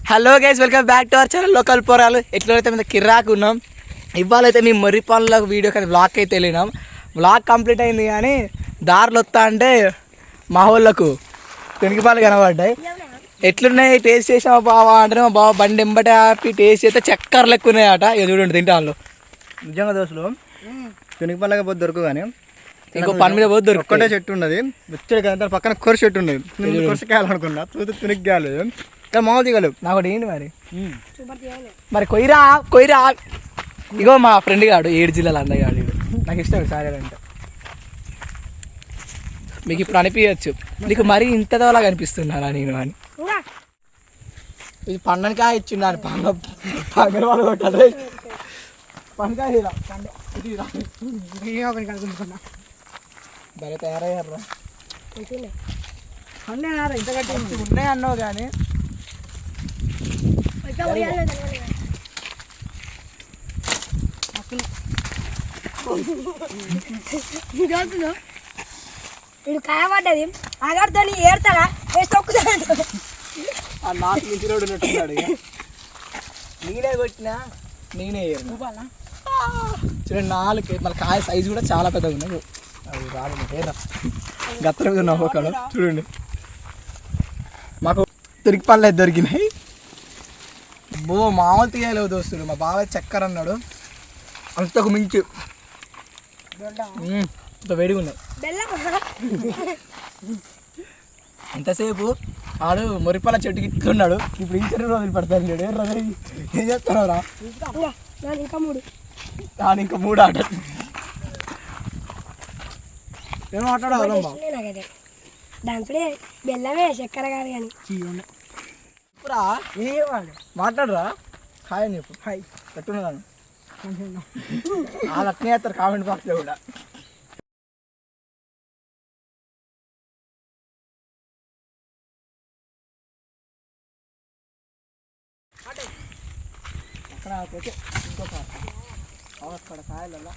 Hello guys, welcome back to our channel local పోరాలు. ఎట్లయితే మీద కిర్రాకు ఉన్నాం. ఇవాళైతే మేము మర్రి పనులకు వీడియో కానీ బ్లాక్ అయితే వెళ్ళినాం. బ్లాక్ కంప్లీట్ అయింది కానీ దారిలో వస్తా అంటే మా వాళ్ళకు పెనికిపాలు కనబడ్డాయి. ఎట్లున్నాయి టేస్ట్ చేసామా బావా అంటే మా బావ బండి ఎంబట ఆపి టేస్ట్ చేస్తే చక్కర లెక్క ఉన్నాయట. ఇక చూడండి తింటాను. నిజంగా దోస్తులు పెనికిపాలగా పోతే దొరుకు కానీ ఇంకో పని మీద పోతే దొరుకు. ఒక్కటే చెట్టు ఉన్నది వచ్చాడు కదా, దాని పక్కన కొర చెట్టు ఉన్నది. కొరసకాయాలనుకున్నా తునిగ్గాలు మామూలు దిగలు నాకు ఒకటి ఏంటి మరి కొయ్యరా కొయ్యరా. ఇగో మా ఫ్రెండ్ గాడు 7 జిల్లాల అందగాడు. నాకు ఇష్టం సారీ అంటే. మీకు ఇప్పుడు అనిపించచ్చు నీకు మరీ ఇంతదోలా కనిపిస్తున్నారా నేను అని. ఇది పండనికాయ ఇచ్చిండాను. పంగ వాళ్ళు కొట్టాలి. పండుకాయ భలే తయారయ్యారా. ఇంత గట్టి ఉన్నాయి అన్నావు కానీ ఇది కాయబడ్డది ఆగాడుతో ఏడతాడా తొక్కుతాడు. ఆ నాకు మించి రోడ్డు ఉన్నట్టున్నాడు. నేనే కొట్టినా నేనే చూడండి. 4 మళ్ళీ కాయ సైజు కూడా చాలా పెద్దగా ఉన్నాయి. అది రాదు గత్తర మీద ఉన్న ఒకడు చూడండి. మాకు తిరిగి పనులు అయితే దొరికినాయి. మామూలు తీయలేవు దోస్తుడు. మా బావ చక్కెర అన్నాడు. అంతకు మించి అంత వేడిగా ఉన్నాయి. ఎంతసేపు ఆడు మురిపాల చెట్టుకి ఇట్లున్నాడు. ఇప్పుడు ఇంచు రోజులు పడతాను. ఏం చేస్తున్నావురా? ఇంకా 3 ఆట ఏం మాట్లాడాలి దాంట్లో బెల్లమే చక్కెర కాదు కానీ మాట్లాడరా. హాయ్ అని చెప్పు. హాయ్ ఎట్టున్నాను. వాళ్ళు అట్నే చేస్తారు కామెంట్ బాక్స్లో కూడా. అక్కడ ఇంకోసారి అక్కడ కాయలల్లా